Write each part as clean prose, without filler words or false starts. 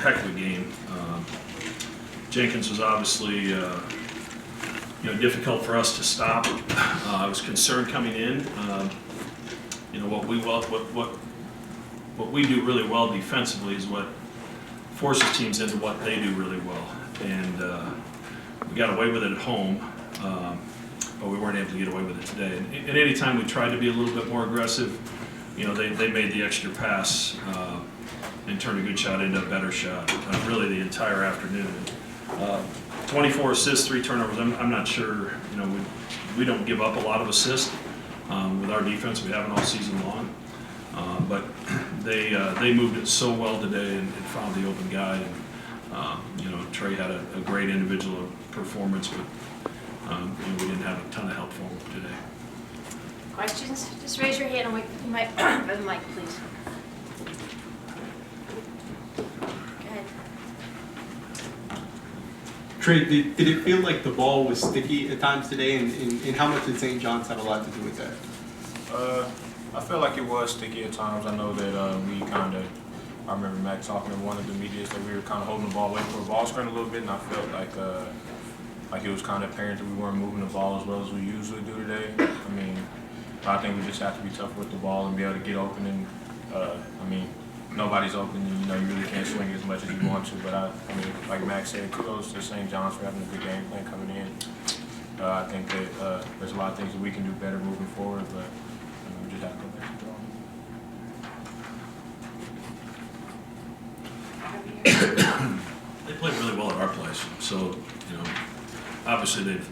heck of a game. Jenkins was obviously difficult for us to stop. I was concerned coming in. What we do really well defensively is what forces teams into what they do really well, and we got away with it at home, but we weren't able to get away with it today. And any time we tried to be a little bit more aggressive, they made the extra pass and turned a good shot into a better shot. Really, the entire afternoon. 24 assists, 3 turnovers. I'm not sure. We don't give up a lot of assists with our defense. We haven't all season long. But they moved it so well today and found the open guy. And, Trey had a great individual performance, but we didn't have a ton of help for him today. Questions? Just raise your hand and wait for the mic, please. Go ahead. Trey, did it feel like the ball was sticky at times today, and how much did St. John's have a lot to do with that? I felt like it was sticky at times. I know that I remember Mac talking in one of the medias that we were kind of holding the ball away from the ball screen a little bit, and I felt like it was kind of apparent that we weren't moving the ball as well as we usually do today. I think we just have to be tough with the ball and be able to get open. And nobody's open, and you really can't swing as much as you want to. But like Mac said, kudos to St. John's for having a good game plan coming in. I think that there's a lot of things that we can do better moving forward, but we just have to go back to the They played really well at our place, so obviously they've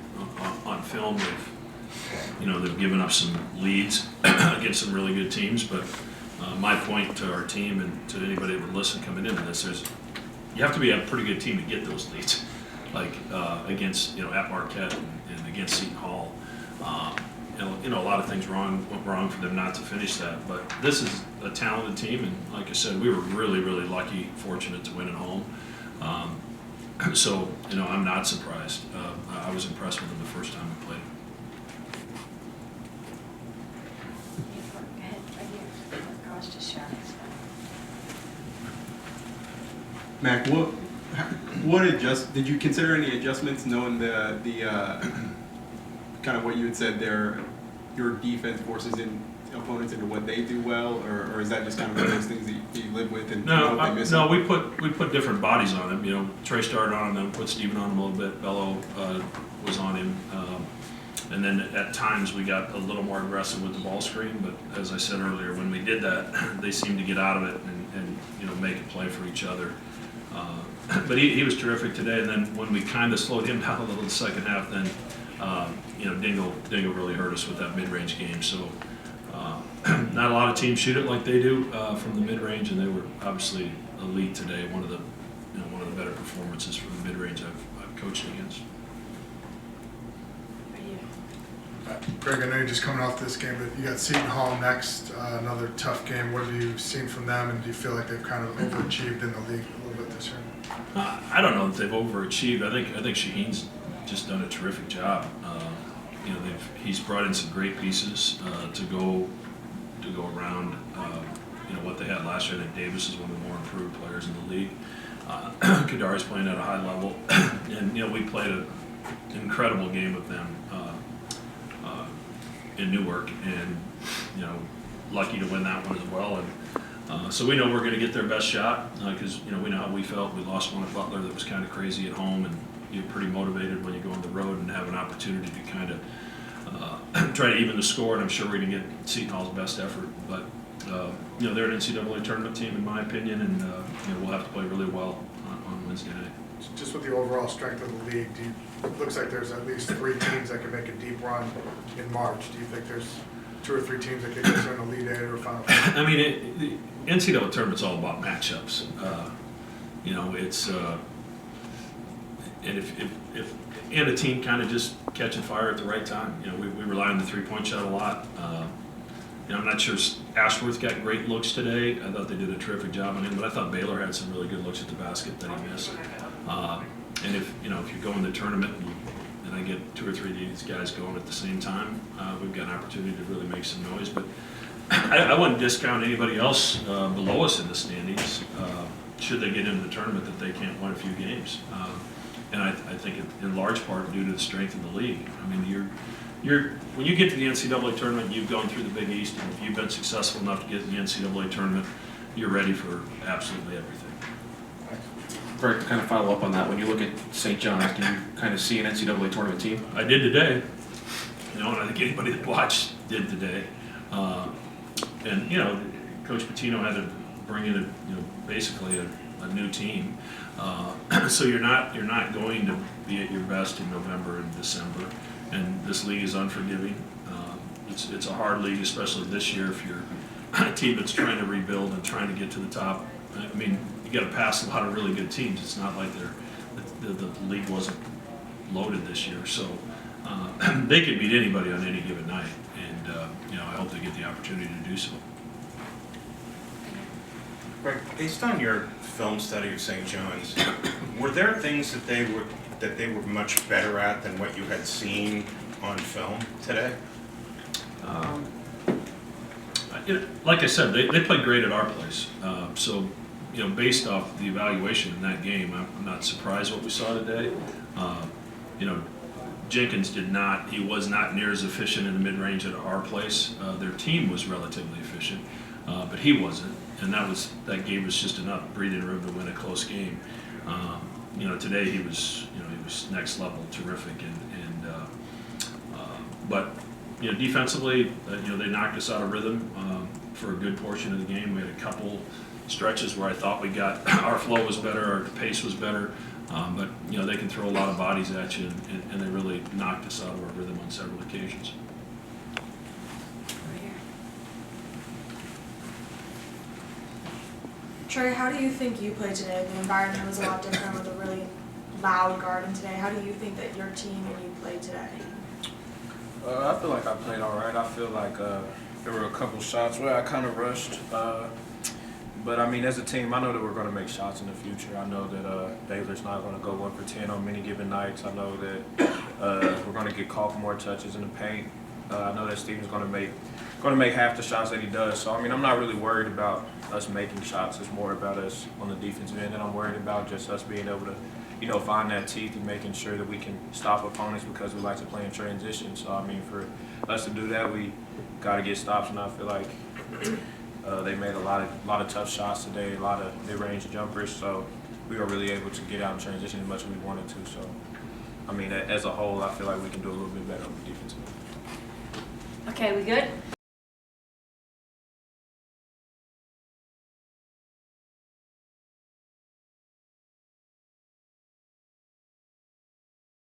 on film they've given up some leads against some really good teams. But my point to our team and to anybody that would listen coming into this is you have to be a pretty good team to get those leads, like against at Marquette and against Seton Hall. A lot of things went wrong for them not to finish that. But this is a talented team, and like I said, we were really, really lucky, fortunate to win at home. So I'm not surprised. I was impressed with them the first time we played. Go ahead, right here. Across the shot. Mac, did you consider any adjustments, knowing the kind of what you had said there, your defense forces in opponents into what they do well, or is that just kind of one of those things that you live with and they miss? No, we put different bodies on him. Trey started on him, then put Steven on him a little bit. Bello was on him, and then at times we got a little more aggressive with the ball screen. But as I said earlier, when we did that, they seemed to get out of it and make a play for each other. But he was terrific today. And then when we kind of slowed him down a little in the second half, then Dingle really hurt us with that mid-range game. So not a lot of teams shoot it like they do from the mid-range, and they were obviously elite today. One of the better performances from the mid-range I've coached against. Greg, I know you're just coming off this game, but you got Seton Hall next, another tough game. What have you seen from them, and do you feel like they've kind of overachieved in the league a little bit this year? I don't know that they've overachieved. I think Shaheen's just done a terrific job. He's brought in some great pieces to go around. What they had last year. I think Davis is one of the more improved players in the league. Kadari's playing at a high level, and we played an incredible game with them in Newark, and lucky to win that one as well. And so we know we're going to get their best shot because we know how we felt. We lost one at Butler that was kind of crazy at home, and you're pretty motivated when you go on the road and have an opportunity to kind of try to even the score. And I'm sure we're going to get Seton Hall's best effort, but they're an NCAA tournament team in my opinion, and we'll have to play really well on Wednesday night. Just with the overall strength of the league, it looks like there's at least 3 teams that can make a deep run in March. Do you think there's 2 or 3 teams that could get to an Elite Eight or Final Four? The NCAA tournament's all about matchups. It's and if a team kind of just catching fire at the right time. We rely on the 3-point shot a lot. I'm not sure Ashworth got great looks today. I thought they did a terrific job on him, but I thought Baylor had some really good looks at the basket that he missed. And if you go in the tournament and I get 2 or 3 of these guys going at the same time, we've got an opportunity to really make some noise. But I wouldn't discount anybody else below us in the standings. should they get into the tournament, that they can't win a few games. And I think in large part due to the strength of the league. I mean, when you get to the NCAA tournament, you've gone through the Big East, and if you've been successful enough to get in the NCAA tournament, you're ready for absolutely everything. Greg, to kind of follow up on that, when you look at St. John's, do you kind of see an NCAA tournament team? I did today, and I think anybody that watched did today. And Coach Pitino had to bring in basically a new team. So you're not going to be at your best in November and December, and this league is unforgiving. It's a hard league, especially this year if you're a team that's trying to rebuild and trying to get to the top. I mean, you got to pass a lot of really good teams. It's not like the league wasn't loaded this year, so they could beat anybody on any given night, and I hope they get the opportunity to do so. Greg, based on your film study of St. John's, were there things that they were much better at than what you had seen on film today? Like I said, they played great at our place. So, based off the evaluation in that game, I'm not surprised what we saw today. Jenkins he was not near as efficient in the mid-range at our place. Their team was relatively efficient, but he wasn't. And that gave us just enough breathing room to win a close game. Today he was next level, terrific, but defensively, they knocked us out of rhythm for a good portion of the game. We had a couple stretches where I thought our flow was better, our pace was better, but they can throw a lot of bodies at you, and they really knocked us out of our rhythm on several occasions. Trey, how do you think you played today? The environment was a lot different with a really loud Garden today. How do you think that your team and you played today? I feel like I played all right. I feel like there were a couple shots where I kind of rushed. But, I mean, as a team, I know that we're going to make shots in the future. I know that Baylor's not going to go 1 for 10 on many given nights. I know that we're going to get caught for more touches in the paint. I know that Steven's going to make half the shots that he does. So, I mean, I'm not really worried about us making shots. It's more about us on the defensive end, and I'm worried about just us being able to, find that teeth and making sure that we can stop opponents because we like to play in transition. So, I mean, for us to do that, we got to get stops, and I feel like they made a lot of tough shots today, a lot of mid-range jumpers. So we were really able to get out in transition as much as we wanted to. So, I mean, as a whole, I feel like we can do a little bit better on the defensive end. Okay, we good?